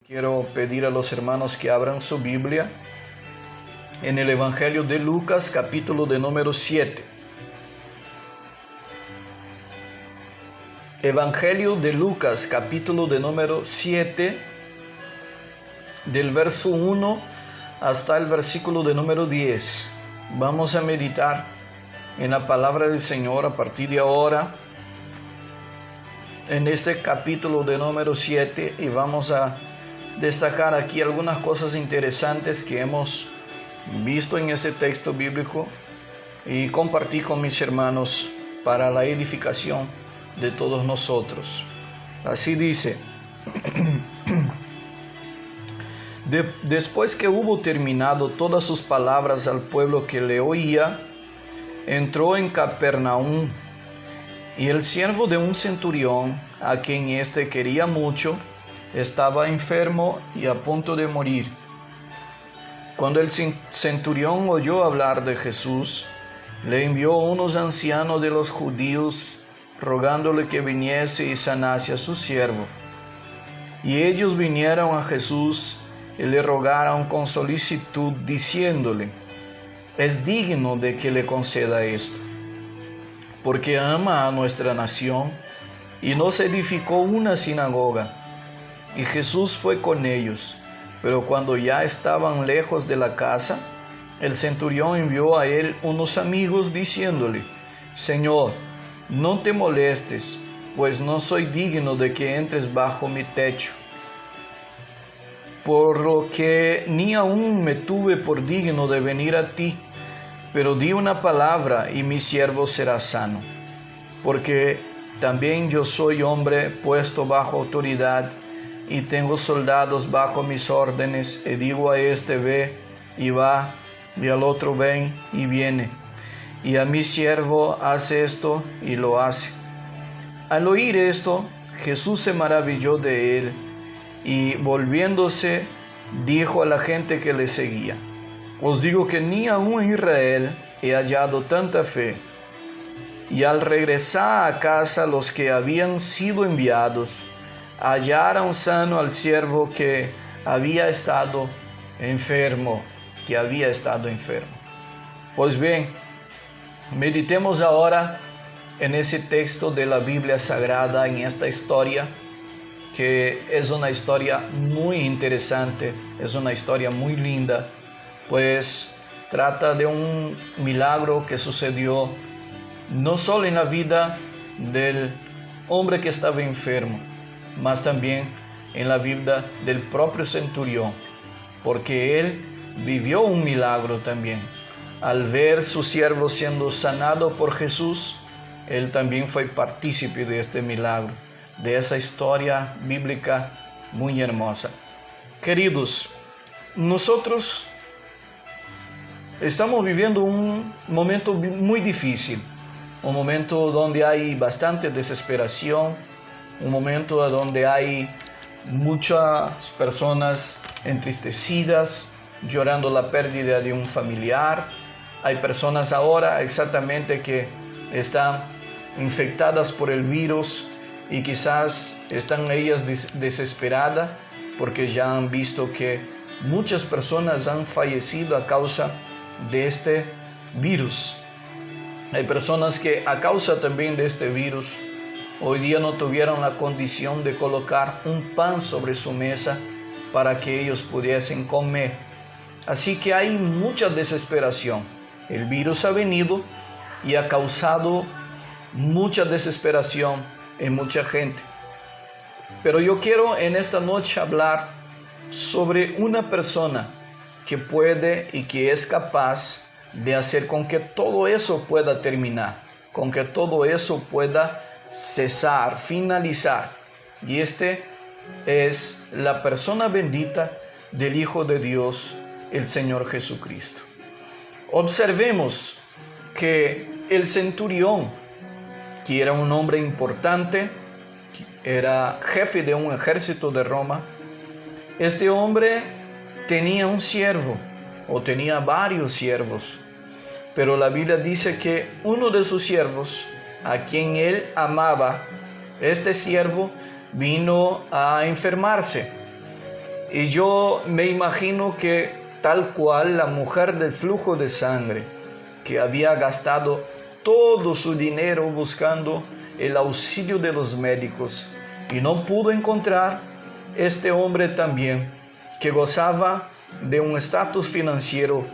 Quiero pedir a los hermanos que abran su Biblia en el Evangelio de Lucas, capítulo de número 7. Evangelio de Lucas, capítulo de número 7, del verso 1 hasta el versículo de número 10. Vamos a meditar en la palabra del Señor a partir de ahora, en este capítulo de número 7, y vamos a destacar aquí algunas cosas interesantes que hemos visto en ese texto bíblico y compartir con mis hermanos para la edificación de todos nosotros. Así dice: Después que hubo terminado todas sus palabras al pueblo que le oía, entró en Capernaum, y el siervo de un centurión, a quien éste quería mucho, estaba enfermo y a punto de morir. Cuando el centurión oyó hablar de Jesús, le envió unos ancianos de los judíos, rogándole que viniese y sanase a su siervo. Y ellos vinieron a Jesús y le rogaron con solicitud, diciéndole: es digno de que le conceda esto, porque ama a nuestra nación y nos edificó una sinagoga. Y Jesús fue con ellos, pero cuando ya estaban lejos de la casa, el centurión envió a él unos amigos diciéndole: Señor, no te molestes, pues no soy digno de que entres bajo mi techo. Por lo que ni aún me tuve por digno de venir a ti, pero di una palabra y mi siervo será sano. Porque también yo soy hombre puesto bajo autoridad, y tengo soldados bajo mis órdenes, y digo a este: ve, y va, y al otro: ven, y viene. Y a mi siervo: hace esto, y lo hace. Al oír esto, Jesús se maravilló de él, y volviéndose, dijo a la gente que le seguía: os digo que ni aun en Israel he hallado tanta fe. Y al regresar a casa, los que habían sido enviados hallaron sano al siervo que había estado enfermo, Pues bien, meditemos ahora en ese texto de la Biblia Sagrada, en esta historia, que es una historia muy interesante, es una historia muy linda, pues trata de un milagro que sucedió no solo en la vida del hombre que estaba enfermo, mas también en la vida del propio centurión, porque él vivió un milagro también. Al ver su siervo siendo sanado por Jesús, él también fue partícipe de este milagro, de esa historia bíblica muy hermosa. Queridos, nosotros estamos viviendo un momento muy difícil, un momento donde hay bastante desesperación, un momento donde hay muchas personas entristecidas, llorando la pérdida de un familiar. Hay personas ahora exactamente que están infectadas por el virus y quizás están ellas desesperadas porque ya han visto que muchas personas han fallecido a causa de este virus. Hay personas que a causa también de este virus hoy día no tuvieron la condición de colocar un pan sobre su mesa para que ellos pudiesen comer. Así que hay mucha desesperación. El virus ha venido y ha causado mucha desesperación en mucha gente. Pero yo quiero en esta noche hablar sobre una persona que puede y que es capaz de hacer con que todo eso pueda terminar, con que todo eso pueda cesar, finalizar. Y este es la persona bendita del Hijo de Dios, el Señor Jesucristo. Observemos que el centurión, que era un hombre importante, era jefe de un ejército de Roma, este hombre tenía un siervo, o tenía varios siervos, pero la Biblia dice que uno de sus siervos, a quien él amaba, este siervo vino a enfermarse. Y yo me imagino que tal cual la mujer del flujo de sangre, que había gastado todo su dinero buscando el auxilio de los médicos y no pudo encontrar, este hombre también, que gozaba de un estatus financiero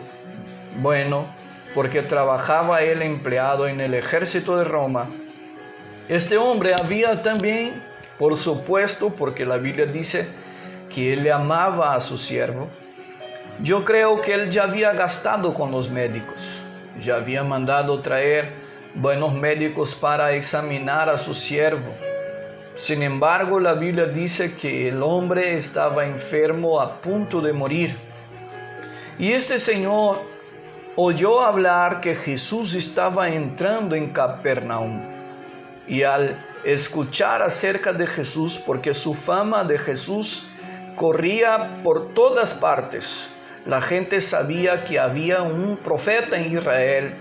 bueno, porque trabajaba él empleado en el ejército de Roma. Este hombre había también, por supuesto, porque la Biblia dice que él le amaba a su siervo, yo creo que él ya había gastado con los médicos, ya había mandado traer buenos médicos para examinar a su siervo. Sin embargo, la Biblia dice que el hombre estaba enfermo a punto de morir. Y este señor oyó hablar que Jesús estaba entrando en Capernaum. Y al escuchar acerca de Jesús, porque su fama de Jesús corría por todas partes, la gente sabía que había un profeta en Israel,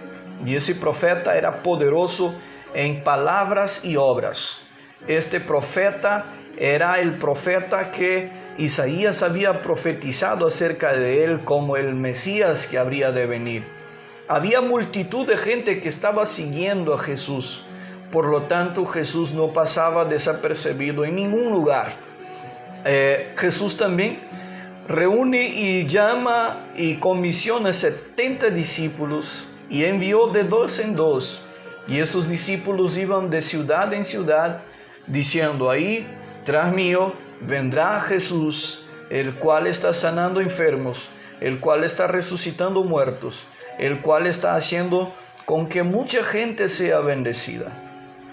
y ese profeta era poderoso en palabras y obras. Este profeta era el profeta que Isaías había profetizado acerca de él como el Mesías que habría de venir. Había multitud de gente que estaba siguiendo a Jesús. Por lo tanto, Jesús no pasaba desapercibido en ningún lugar. Jesús también reúne y llama y comisiona 70 discípulos y envió de 2 en 2. Y esos discípulos iban de ciudad en ciudad diciendo: ahí tras mío vendrá Jesús, el cual está sanando enfermos, el cual está resucitando muertos, el cual está haciendo con que mucha gente sea bendecida.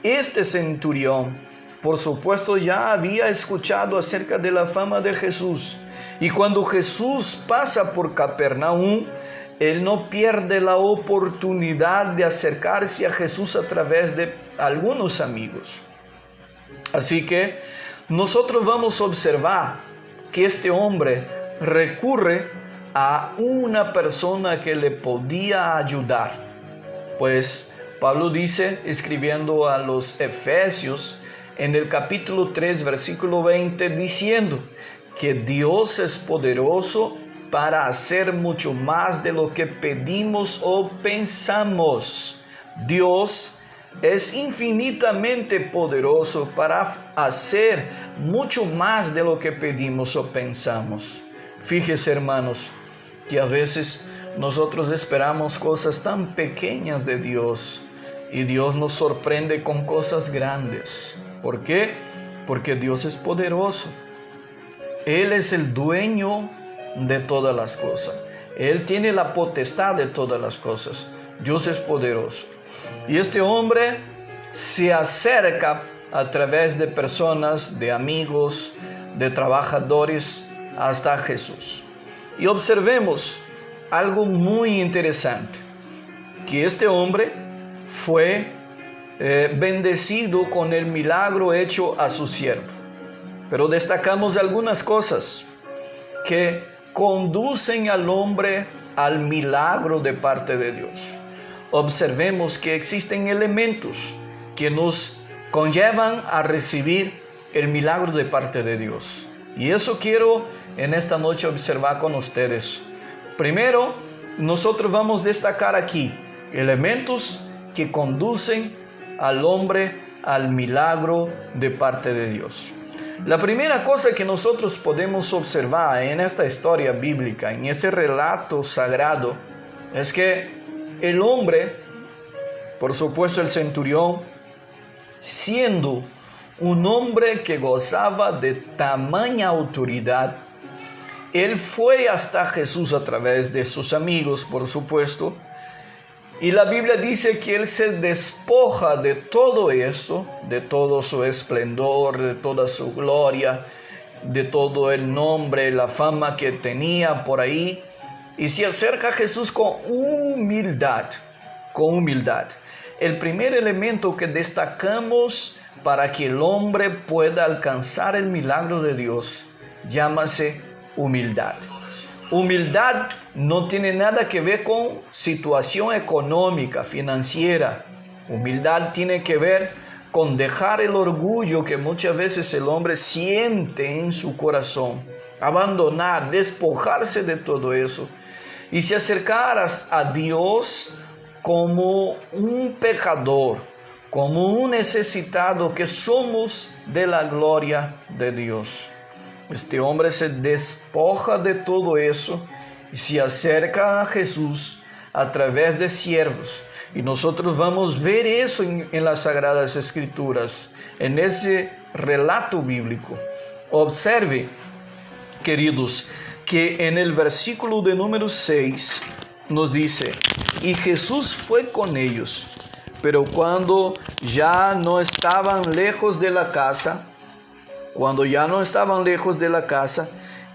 Este centurión, por supuesto, ya había escuchado acerca de la fama de Jesús. Y cuando Jesús pasa por Capernaum, él no pierde la oportunidad de acercarse a Jesús a través de algunos amigos. Así que nosotros vamos a observar que este hombre recurre a una persona que le podía ayudar. Pues Pablo dice, escribiendo a los Efesios, en el capítulo 3, versículo 20, diciendo que Dios es poderoso para hacer mucho más de lo que pedimos o pensamos. Dios es infinitamente poderoso para hacer mucho más de lo que pedimos o pensamos. Fíjese, hermanos, que a veces nosotros esperamos cosas tan pequeñas de Dios y Dios nos sorprende con cosas grandes. ¿Por qué? Porque Dios es poderoso. Él es el dueño de todas las cosas. Él tiene la potestad de todas las cosas. Dios es poderoso. Y este hombre se acerca a través de personas, de amigos, de trabajadores, hasta Jesús. Y observemos algo muy interesante, que este hombre fue bendecido con el milagro hecho a su siervo. Pero destacamos algunas cosas que conducen al hombre al milagro de parte de Dios. Observemos que existen elementos que nos conllevan a recibir el milagro de parte de Dios. Y eso quiero en esta noche observar con ustedes. Primero, nosotros vamos a destacar aquí elementos que conducen al hombre al milagro de parte de Dios. La primera cosa que nosotros podemos observar en esta historia bíblica, en ese relato sagrado, es que el hombre, por supuesto el centurión, siendo un hombre que gozaba de tamaña autoridad, él fue hasta Jesús a través de sus amigos, por supuesto, y la Biblia dice que él se despoja de todo eso, de todo su esplendor, de toda su gloria, de todo el nombre, la fama que tenía por ahí, y se acerca a Jesús con humildad, El primer elemento que destacamos para que el hombre pueda alcanzar el milagro de Dios, llámase humildad. Humildad no tiene nada que ver con situación económica, financiera. Humildad tiene que ver con dejar el orgullo que muchas veces el hombre siente en su corazón, abandonar, despojarse de todo eso y se acercar a Dios como un pecador, como un necesitado que somos de la gloria de Dios. Este hombre se despoja de todo eso y se acerca a Jesús a través de siervos. Y nosotros vamos a ver eso en las Sagradas Escrituras, en ese relato bíblico. Observe, queridos, que en el versículo de número 6 nos dice: y Jesús fue con ellos, pero cuando ya no estaban lejos de la casa,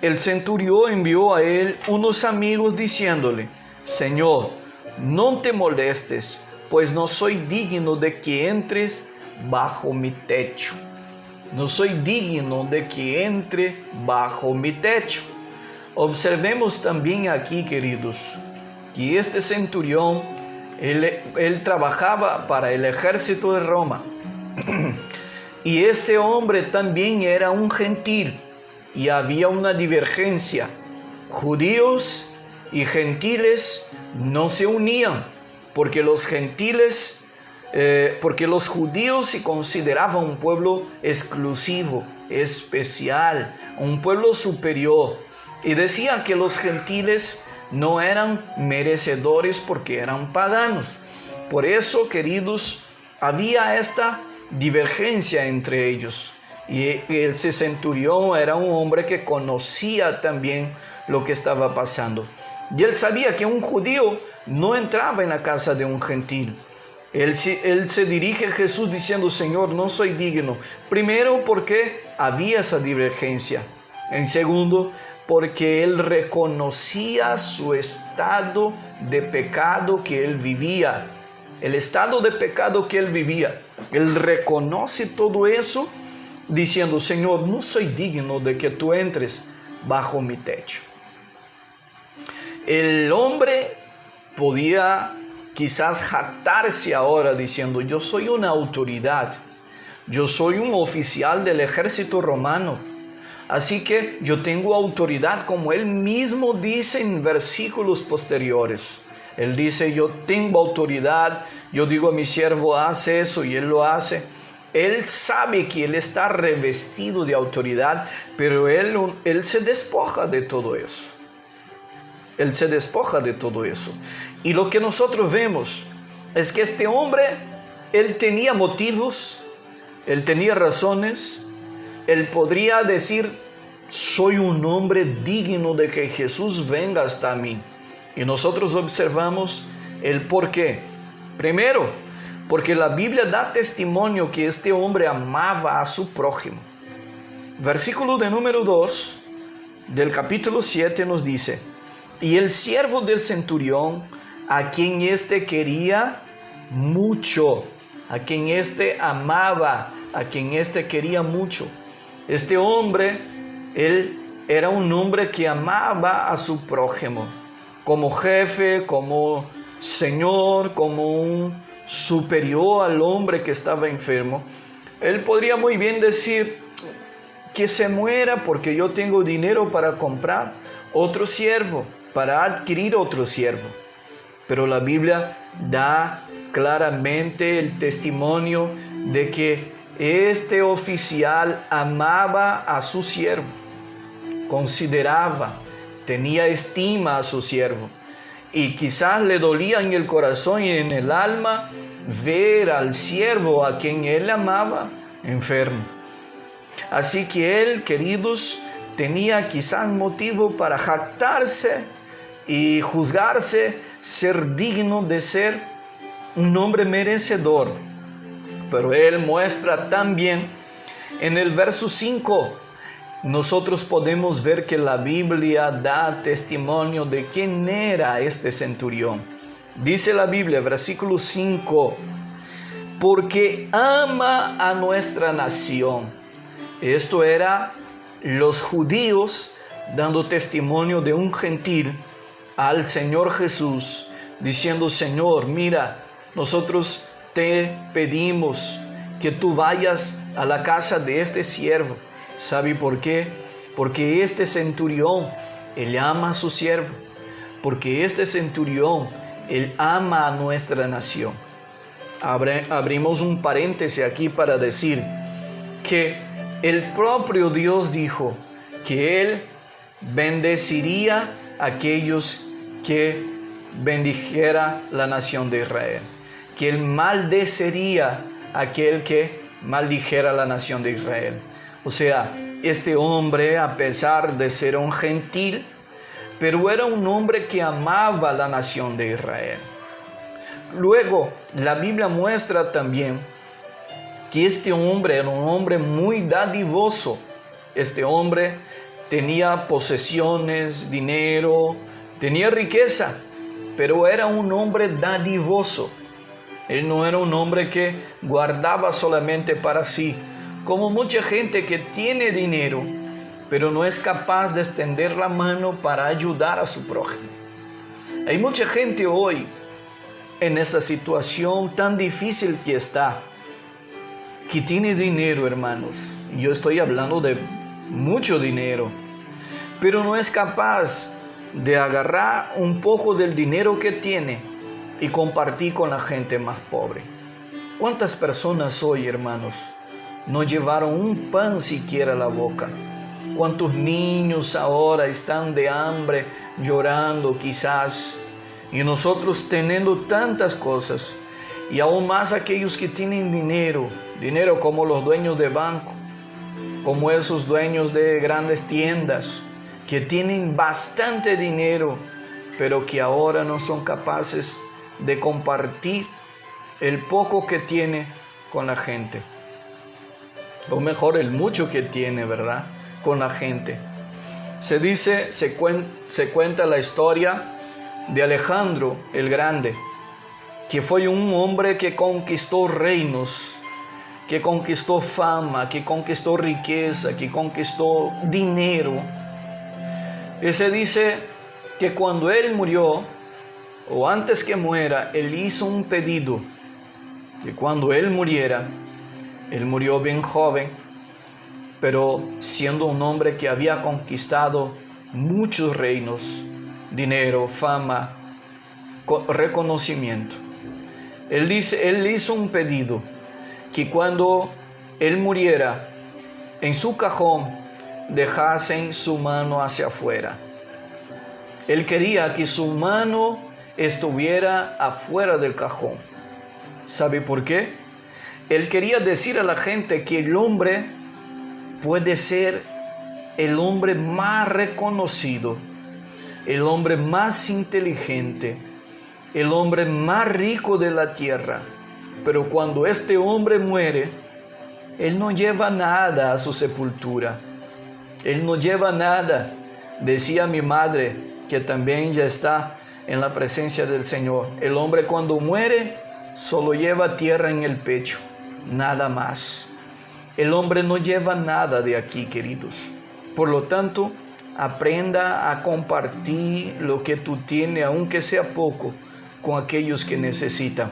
el centurión envió a él unos amigos diciéndole: Señor, no te molestes, pues no soy digno de que entres bajo mi techo. No soy digno de que entre bajo mi techo. Observemos también aquí, queridos, que este centurión, él trabajaba para el ejército de Roma. Y este hombre también era un gentil y había una divergencia. Judíos y gentiles no se unían porque los judíos se consideraban un pueblo exclusivo, especial, un pueblo superior, y decían que los gentiles no eran merecedores porque eran paganos. Por eso, queridos, había esta divergencia entre ellos, y el centurión era un hombre que conocía también lo que estaba pasando, y él sabía que un judío no entraba en la casa de un gentil. Él se dirige a Jesús diciendo: Señor, no soy digno. Primero, porque había esa divergencia. En segundo, porque él reconocía su estado de pecado que él vivía. El estado de pecado que él vivía. Él reconoce todo eso diciendo: Señor, no soy digno de que tú entres bajo mi techo. El hombre podía quizás jactarse ahora diciendo: yo soy una autoridad, yo soy un oficial del ejército romano, así que yo tengo autoridad, como él mismo dice en versículos posteriores. Él dice: yo tengo autoridad, yo digo a mi siervo, hace eso, y él lo hace. Él sabe que él está revestido de autoridad, pero él se despoja de todo eso. Él se despoja de todo eso. Y lo que nosotros vemos es que este hombre, él tenía motivos, él tenía razones, él podría decir: soy un hombre digno de que Jesús venga hasta mí. Y nosotros observamos el por qué. Primero, porque la Biblia da testimonio que este hombre amaba a su prójimo. Versículo de número 2 del capítulo 7 nos dice: y el siervo del centurión, a quien éste quería mucho, a quien éste amaba, a quien éste quería mucho. Este hombre, él era un hombre que amaba a su prójimo, como jefe, como señor, como un superior al hombre que estaba enfermo. Él podría muy bien decir: que se muera, porque yo tengo dinero para comprar otro siervo, para adquirir otro siervo. Pero la Biblia da claramente el testimonio de que este oficial amaba a su siervo, consideraba, tenía estima a su siervo, y quizás le dolía en el corazón y en el alma ver al siervo a quien él amaba enfermo. Así que él, queridos, tenía quizás motivo para jactarse y juzgarse ser digno de ser un hombre merecedor. Pero él muestra también en el verso 5, nosotros podemos ver que la Biblia da testimonio de quién era este centurión. Dice la Biblia, versículo 5: porque ama a nuestra nación. Esto era los judíos dando testimonio de un gentil al Señor Jesús, diciendo: Señor, mira, nosotros te pedimos que tú vayas a la casa de este siervo. ¿Sabe por qué? Porque este centurión, él ama a su siervo. Porque este centurión, él ama a nuestra nación. Abrimos un paréntesis aquí para decir que el propio Dios dijo que Él bendeciría a aquellos que bendijera la nación de Israel, que Él maldecería a aquel que maldijera la nación de Israel. O sea, este hombre, a pesar de ser un gentil, pero era un hombre que amaba la nación de Israel. Luego, la Biblia muestra también que este hombre era un hombre muy dadivoso. Este hombre tenía posesiones, dinero, tenía riqueza, pero era un hombre dadivoso. Él no era un hombre que guardaba solamente para sí, como mucha gente que tiene dinero, pero no es capaz de extender la mano para ayudar a su prójimo. Hay mucha gente hoy en esa situación tan difícil que está, que tiene dinero, hermanos. Yo estoy hablando de mucho dinero, pero no es capaz de agarrar un poco del dinero que tiene y compartir con la gente más pobre. ¿Cuántas personas hoy, hermanos, no llevaron un pan siquiera a la boca? ¿Cuántos niños ahora están de hambre, llorando quizás? Y nosotros teniendo tantas cosas, y aún más aquellos que tienen dinero como los dueños de banco, como esos dueños de grandes tiendas, que tienen bastante dinero, pero que ahora no son capaces de compartir el poco que tiene con la gente. O mejor, el mucho que tiene, ¿verdad?, con la gente. Se cuenta la historia de Alejandro el Grande, que fue un hombre que conquistó reinos, que conquistó fama, que conquistó riqueza, que conquistó dinero. Y se dice que cuando él murió, o antes que muera, él hizo un pedido, que cuando él muriera, él murió bien joven, pero siendo un hombre que había conquistado muchos reinos, dinero, fama, reconocimiento. Él hizo un pedido, que cuando él muriera, en su cajón dejasen su mano hacia afuera. Él quería que su mano estuviera afuera del cajón. ¿Sabe por qué? Él quería decir a la gente que el hombre puede ser el hombre más reconocido, el hombre más inteligente, el hombre más rico de la tierra, pero cuando este hombre muere, él no lleva nada a su sepultura. Él no lleva nada. Decía mi madre, que también ya está en la presencia del Señor, el hombre cuando muere solo lleva tierra en el pecho, nada más. El hombre no lleva nada de aquí, queridos. Por lo tanto, aprenda a compartir lo que tú tienes, aunque sea poco, con aquellos que necesitan.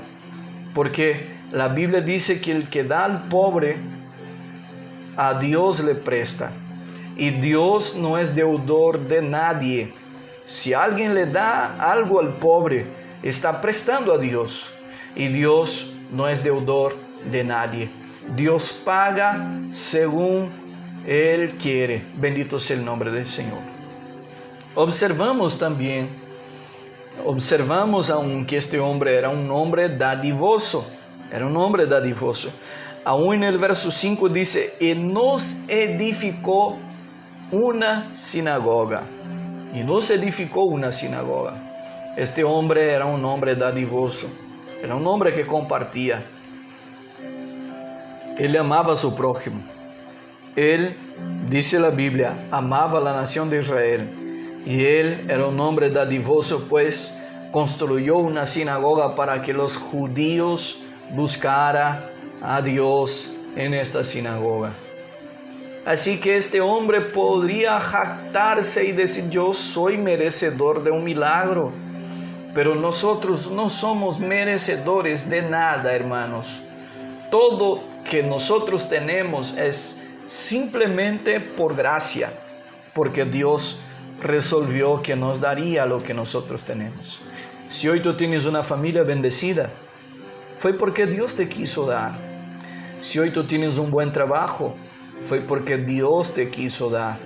Porque la Biblia dice que el que da al pobre, a Dios le presta. Y Dios no es deudor de nadie. Si alguien le da algo al pobre, está prestando a Dios. Y Dios no es deudor de nadie. Dios paga según Él quiere. Bendito sea el nombre del Señor. Observamos aún que este hombre era un hombre dadivoso. Era un hombre dadivoso. Aún en el verso 5 dice, y nos edificó una sinagoga. Y nos edificó una sinagoga. Este hombre era un hombre dadivoso. Era un hombre que compartía. Él amaba a su prójimo. Él, dice la Biblia, amaba a la nación de Israel. Y él era un hombre dadivoso, pues construyó una sinagoga para que los judíos buscaran a Dios en esta sinagoga. Así que este hombre podría jactarse y decir, yo soy merecedor de un milagro. Pero nosotros no somos merecedores de nada, hermanos. todo que nosotros tenemos es simplemente por gracia, porque Dios resolvió que nos daría lo que nosotros tenemos. Si hoy tú tienes una familia bendecida, fue porque Dios te quiso dar. Si hoy tú tienes un buen trabajo, fue porque Dios te quiso dar.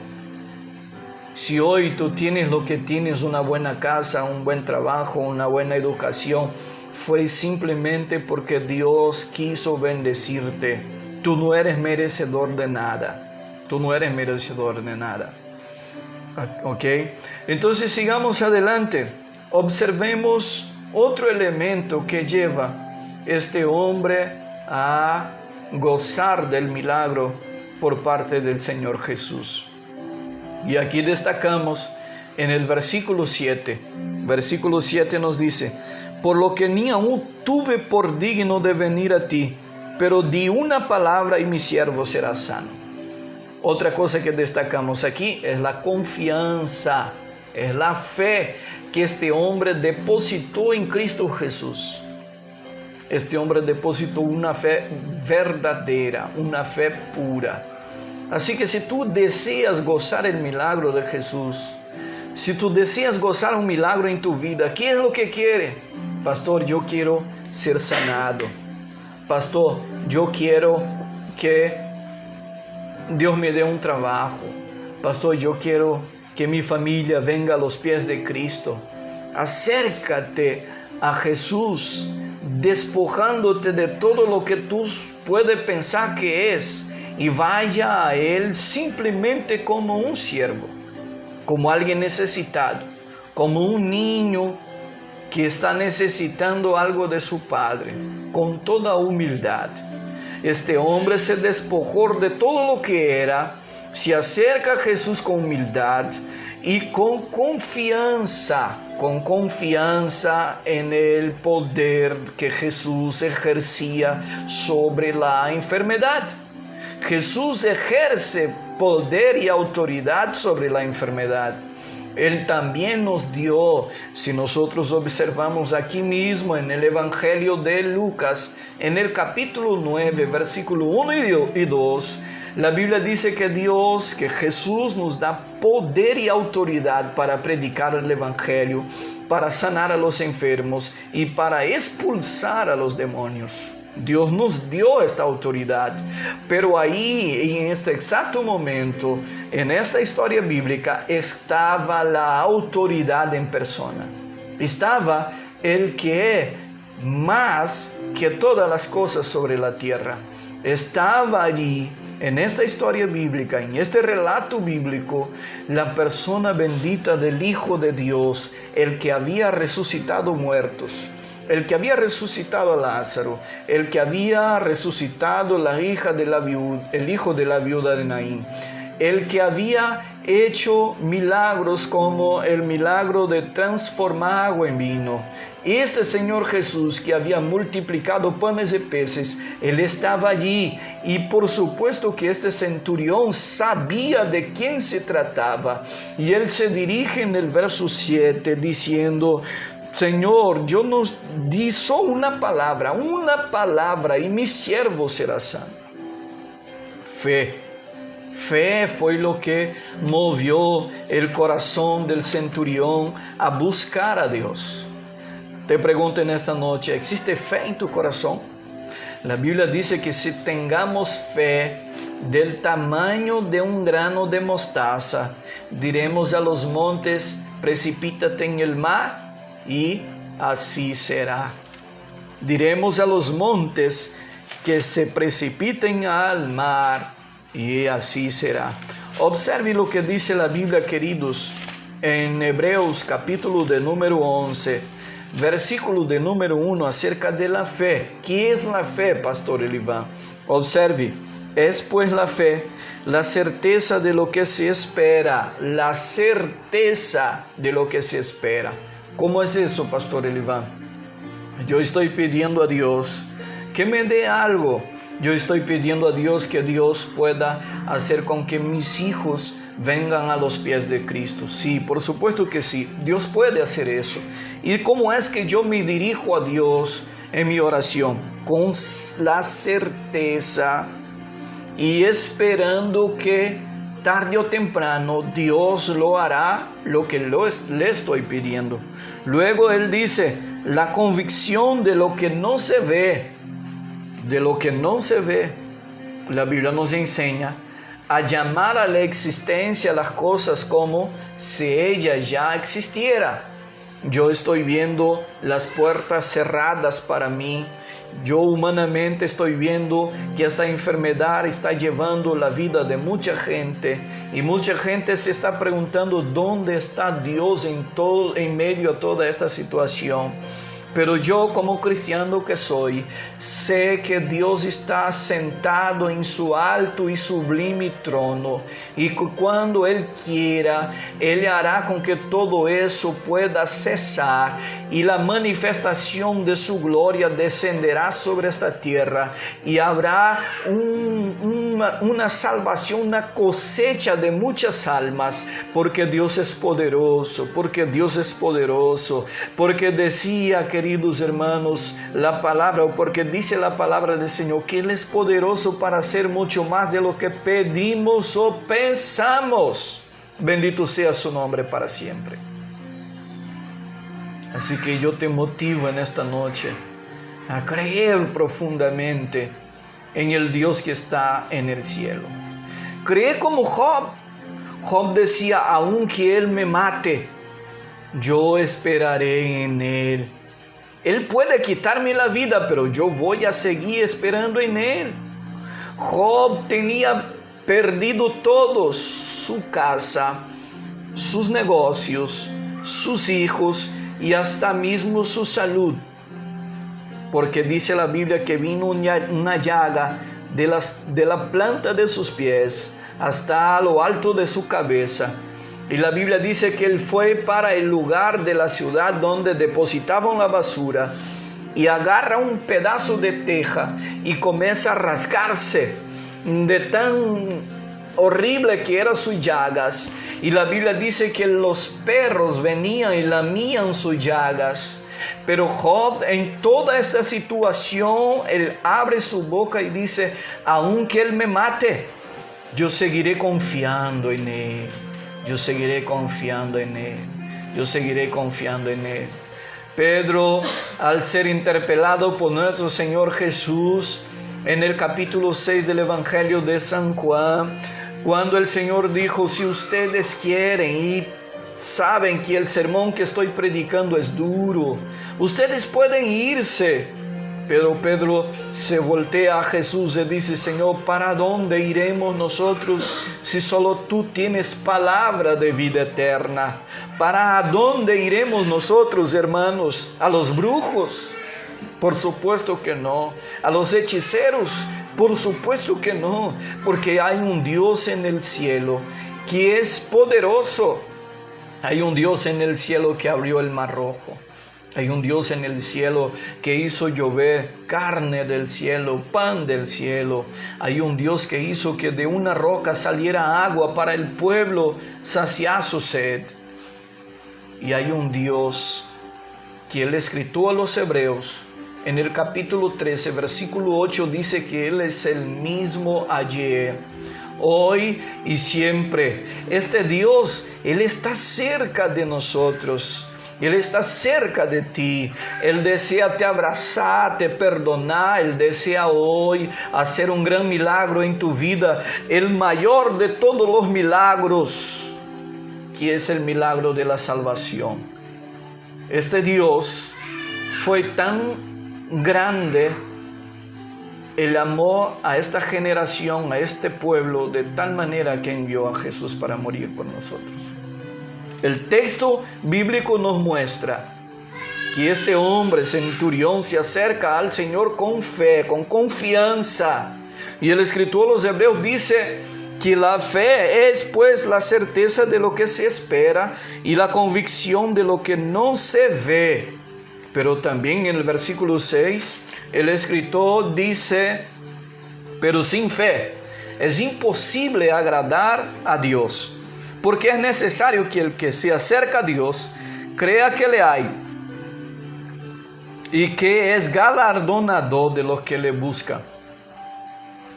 Si hoy tú tienes lo que tienes, una buena casa, un buen trabajo, una buena educación, fue simplemente porque Dios quiso bendecirte. Tú no eres merecedor de nada. Tú no eres merecedor de nada. ¿Ok? Entonces sigamos adelante. Observemos otro elemento que lleva este hombre a gozar del milagro por parte del Señor Jesús. Y aquí destacamos en el versículo 7. Versículo 7 nos dice: por lo que ni aún tuve por digno de venir a ti, pero di una palabra y mi siervo será sano. Otra cosa que destacamos aquí es la confianza, es la fe que este hombre depositó en Cristo Jesús. Este hombre depositó una fe verdadera, una fe pura. Así que si tú deseas gozar el milagro de Jesús, si tú deseas gozar un milagro en tu vida, ¿qué es lo que quiere? Pastor, yo quiero ser sanado. Pastor, yo quiero que Dios me dé un trabajo. Pastor, yo quiero que mi familia venga a los pies de Cristo. Acércate a Jesús, despojándote de todo lo que tú puedes pensar que es, y vaya a Él simplemente como un siervo, como alguien necesitado, como un niño que está necesitando algo de su padre, con toda humildad. Este hombre se despojó de todo lo que era, se acerca a Jesús con humildad y con confianza en el poder que Jesús ejercía sobre la enfermedad. Jesús ejerce poder y autoridad sobre la enfermedad. Él también nos dio, si nosotros observamos aquí mismo en el Evangelio de Lucas, en el capítulo 9, versículo 1 y 2, la Biblia dice que Jesús nos da poder y autoridad para predicar el Evangelio, para sanar a los enfermos y para expulsar a los demonios. Dios nos dio esta autoridad, pero ahí, en este exacto momento, en esta historia bíblica, estaba la autoridad en persona. Estaba el que más que todas las cosas sobre la tierra. Estaba allí, en esta historia bíblica, en este relato bíblico, la persona bendita del Hijo de Dios, el que había resucitado muertos, el que había resucitado a Lázaro, el que había resucitado el hijo de la viuda de Naín, el que había hecho milagros como el milagro de transformar agua en vino. Este Señor Jesús que había multiplicado panes y peces, Él estaba allí, y por supuesto que este centurión sabía de quién se trataba, y él se dirige en el verso 7 diciendo: Señor, yo nos di solo una palabra y mi siervo será sano. Fe fue lo que movió el corazón del centurión a buscar a Dios. Te pregunto en esta noche, ¿existe fe en tu corazón? La Biblia dice que si tengamos fe del tamaño de un grano de mostaza, diremos a los montes: precipítate en el mar, y así será. Diremos a los montes que se precipiten al mar, y así será. Observe lo que dice la Biblia, queridos, en Hebreos capítulo de número 11, versículo de número 1, acerca de la fe. ¿Qué es la fe, Pastor Elivan? Observe: es pues la fe la certeza de lo que se espera, la certeza de lo que se espera. ¿Cómo es eso, Pastor Elivan? Yo estoy pidiendo a Dios que me dé algo. Yo estoy pidiendo a Dios que Dios pueda hacer con que mis hijos vengan a los pies de Cristo. Sí, por supuesto que sí. Dios puede hacer eso. ¿Y cómo es que yo me dirijo a Dios en mi oración? con la certeza y esperando que tarde o temprano Dios lo hará lo que le estoy pidiendo. Luego él dice, la convicción de lo que no se ve, de lo que no se ve. La Biblia nos enseña a llamar a la existencia las cosas como si ella ya existiera. Yo estoy viendo las puertas cerradas para mí. Yo humanamente estoy viendo que esta enfermedad está llevando la vida de mucha gente y mucha gente se está preguntando dónde está Dios en medio a toda esta situación. Pero yo, como cristiano que soy, sé que Dios está sentado en su alto y sublime trono y que cuando Él quiera, Él hará con que todo eso pueda cesar y la manifestación de su gloria descenderá sobre esta tierra y habrá una salvación, una cosecha de muchas almas, porque Dios es poderoso, porque Dios es poderoso, porque decía, queridos hermanos, la palabra, porque dice la palabra del Señor, que Él es poderoso para hacer mucho más de lo que pedimos o pensamos. Bendito sea su nombre para siempre. Así que yo te motivo en esta noche a creer profundamente en el Dios que está en el cielo. Cree como Job. Job decía, aunque Él me mate, yo esperaré en Él. Él puede quitarme la vida, pero yo voy a seguir esperando en Él. Job tenía perdido todo, su casa, sus negocios, sus hijos y hasta mismo su salud. Porque dice la Biblia que vino una llaga de la planta de sus pies hasta lo alto de su cabeza. Y la Biblia dice que él fue para el lugar de la ciudad donde depositaban la basura y agarra un pedazo de teja y comienza a rascarse de tan horrible que eran sus llagas. Y la Biblia dice que los perros venían y lamían sus llagas. Pero Job, en toda esta situación, él abre su boca y dice, aunque Él me mate, yo seguiré confiando en Él. Yo seguiré confiando en Él. Yo seguiré confiando en Él. Pedro, al ser interpelado por nuestro Señor Jesús, en el capítulo 6 del Evangelio de San Juan, cuando el Señor dijo, si ustedes quieren y saben que el sermón que estoy predicando es duro, ustedes pueden irse. Pero Pedro se voltea a Jesús y dice, Señor, ¿para dónde iremos nosotros si solo tú tienes palabra de vida eterna? ¿Para dónde iremos nosotros, hermanos? ¿A los brujos? Por supuesto que no. ¿A los hechiceros? Por supuesto que no. Porque hay un Dios en el cielo que es poderoso. Hay un Dios en el cielo que abrió el mar rojo. Hay un Dios en el cielo que hizo llover carne del cielo, pan del cielo. Hay un Dios que hizo que de una roca saliera agua para el pueblo saciar su sed. Y hay un Dios que Él escribió a los hebreos. En el capítulo 13, versículo 8 dice que Él es el mismo ayer, hoy y siempre. Este Dios, Él está cerca de nosotros. Él está cerca de ti. Él desea te abrazar, te perdonar. Él desea hoy hacer un gran milagro en tu vida. El mayor de todos los milagros, que es el milagro de la salvación. Este Dios fue tan grande, el amor a esta generación, a este pueblo, de tal manera que envió a Jesús para morir por nosotros. El texto bíblico nos muestra que este hombre centurión se acerca al Señor con fe, con confianza. Y el escritor de los Hebreos dice que la fe es pues la certeza de lo que se espera y la convicción de lo que no se ve. Pero también en el versículo 6, el escritor dice, pero sin fe es imposible agradar a Dios. Porque es necesario que el que se acerca a Dios crea que le hay y que es galardonador de los que le buscan.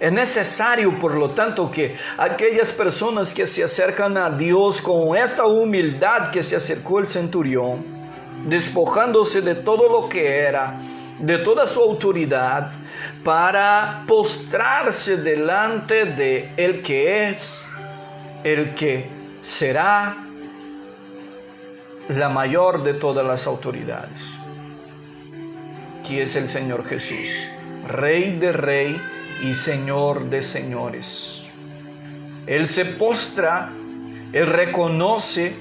Es necesario, por lo tanto, que aquellas personas que se acercan a Dios con esta humildad que se acercó el centurión, despojándose de todo lo que era, de toda su autoridad, para postrarse delante de el que es, el que será la mayor de todas las autoridades, que es el Señor Jesús, Rey de Reyes y Señor de señores. Él se postra, Él reconoce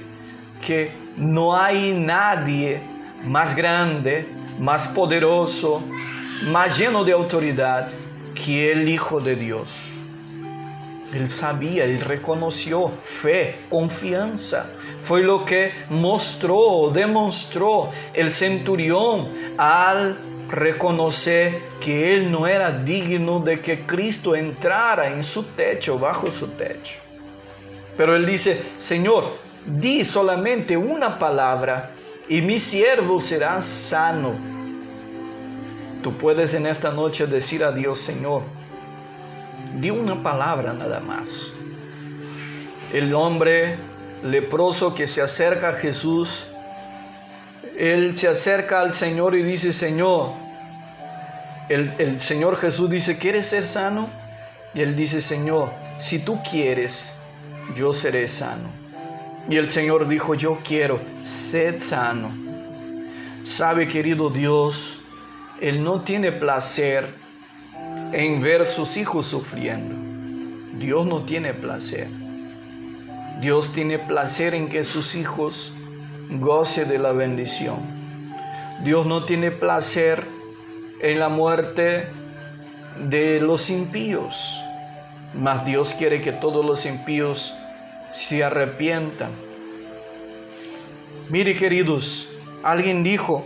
que no hay nadie más grande, más poderoso, más lleno de autoridad que el Hijo de Dios. Él sabía, Él reconoció fe, confianza. Fue lo que demostró el centurión al reconocer que él no era digno de que Cristo entrara en su techo, bajo su techo. Pero él dice: Señor, di solamente una palabra y mi siervo será sano. Tú puedes en esta noche decir a Dios: Señor, di una palabra nada más. El hombre leproso que se acerca a Jesús, él se acerca al Señor y dice: Señor, el Señor Jesús dice: ¿quieres ser sano? Y él dice: Señor, si tú quieres, yo seré sano. Y el Señor dijo: yo quiero, sed sano. Sabe, querido Dios, Él no tiene placer en ver sus hijos sufriendo. Dios no tiene placer. Dios tiene placer en que sus hijos gocen de la bendición. Dios no tiene placer en la muerte de los impíos, mas Dios quiere que todos los impíos se arrepientan. Mire, queridos, alguien dijo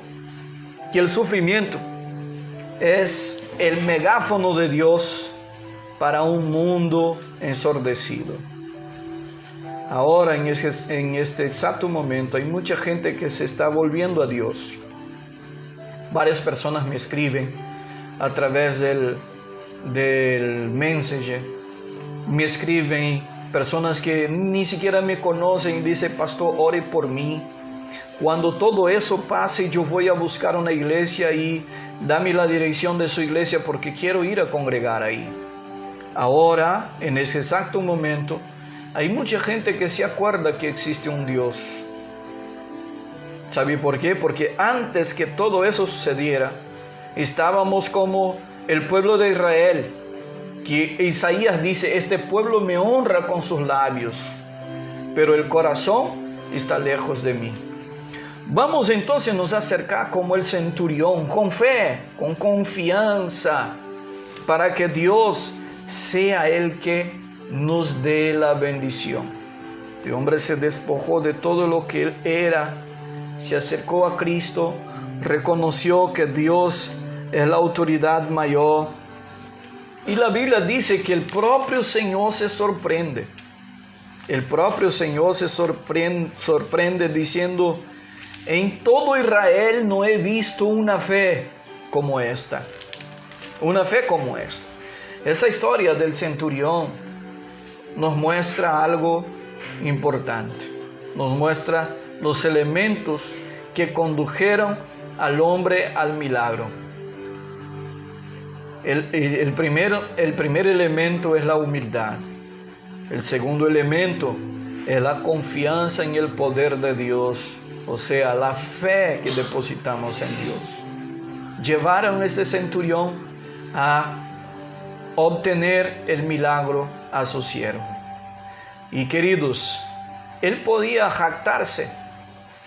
que el sufrimiento es el megáfono de Dios para un mundo ensordecido. Ahora, en este exacto momento, hay mucha gente que se está volviendo a Dios. Varias personas me escriben a través del Messenger. Me escriben personas que ni siquiera me conocen y dicen: pastor, ore por mí. Cuando todo eso pase, yo voy a buscar una iglesia y dame la dirección de su iglesia porque quiero ir a congregar ahí. Ahora, en ese exacto momento, hay mucha gente que se acuerda que existe un Dios. ¿Sabe por qué? Porque antes que todo eso sucediera, estábamos como el pueblo de Israel, que Isaías dice: este pueblo me honra con sus labios, pero el corazón está lejos de mí. Vamos entonces nos acercar como el centurión, con fe, con confianza, para que Dios sea el que nos dé la bendición. Este hombre se despojó de todo lo que él era, se acercó a Cristo, reconoció que Dios es la autoridad mayor. Y la Biblia dice que el propio Señor se sorprende. El propio Señor se sorprende diciendo: en todo Israel no he visto una fe como esta. Una fe como esta. Esa historia del centurión nos muestra algo importante. Nos muestra los elementos que condujeron al hombre al milagro. El primer elemento es la humildad. El segundo elemento es la confianza en el poder de Dios, o sea, la fe que depositamos en Dios. Llevaron a este centurión a obtener el milagro a su siervo. Y queridos, él podía jactarse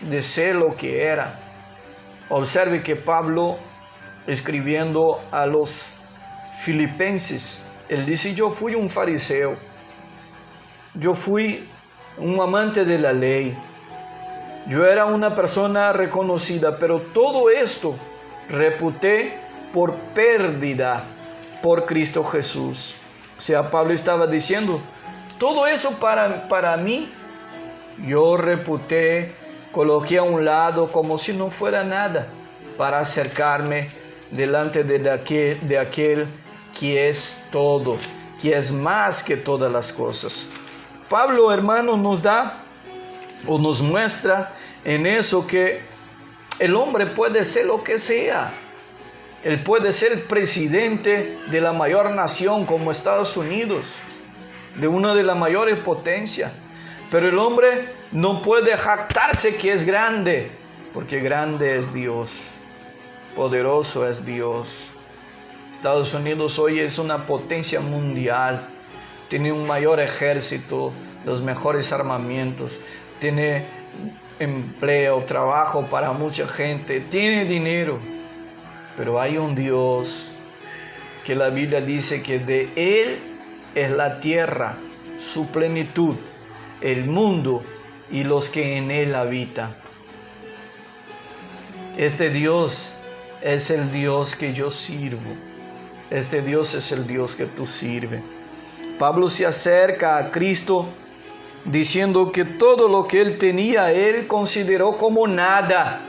de ser lo que era. Observe que Pablo, escribiendo a los filipenses, él dice: yo fui un fariseo, yo fui un amante de la ley, yo era una persona reconocida, pero todo esto reputé por pérdida por Cristo Jesús. O sea, Pablo estaba diciendo: todo eso para mí, yo reputé, coloqué a un lado como si no fuera nada para acercarme delante de aquel que es todo, que es más que todas las cosas. Pablo, hermano, nos da o nos muestra en eso que el hombre puede ser lo que sea. Él puede ser el presidente de la mayor nación como Estados Unidos, de una de las mayores potencias. Pero el hombre no puede jactarse que es grande, porque grande es Dios, poderoso es Dios. Estados Unidos hoy es una potencia mundial, tiene un mayor ejército, los mejores armamentos, tiene empleo, trabajo para mucha gente, tiene dinero. Pero hay un Dios que la Biblia dice que de Él es la tierra, su plenitud, el mundo y los que en Él habitan. Este Dios es el Dios que yo sirvo. Este Dios es el Dios que tú sirves. Pablo se acerca a Cristo diciendo que todo lo que él tenía, él consideró como nada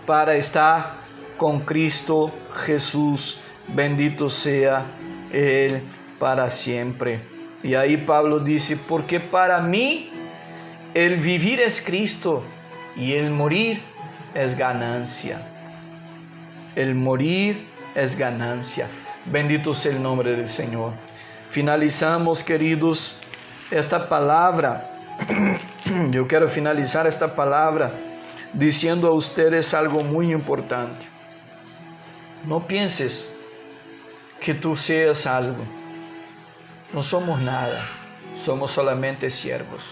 para estar con Cristo Jesús. Bendito sea Él para siempre. Y ahí Pablo dice, porque para mí el vivir es Cristo y el morir es ganancia. El morir es ganancia. Bendito sea el nombre del Señor. Finalizamos, queridos, esta palabra. Yo quiero finalizar esta palabra diciendo a ustedes algo muy importante. No pienses que tú seas algo. No somos nada. Somos solamente siervos.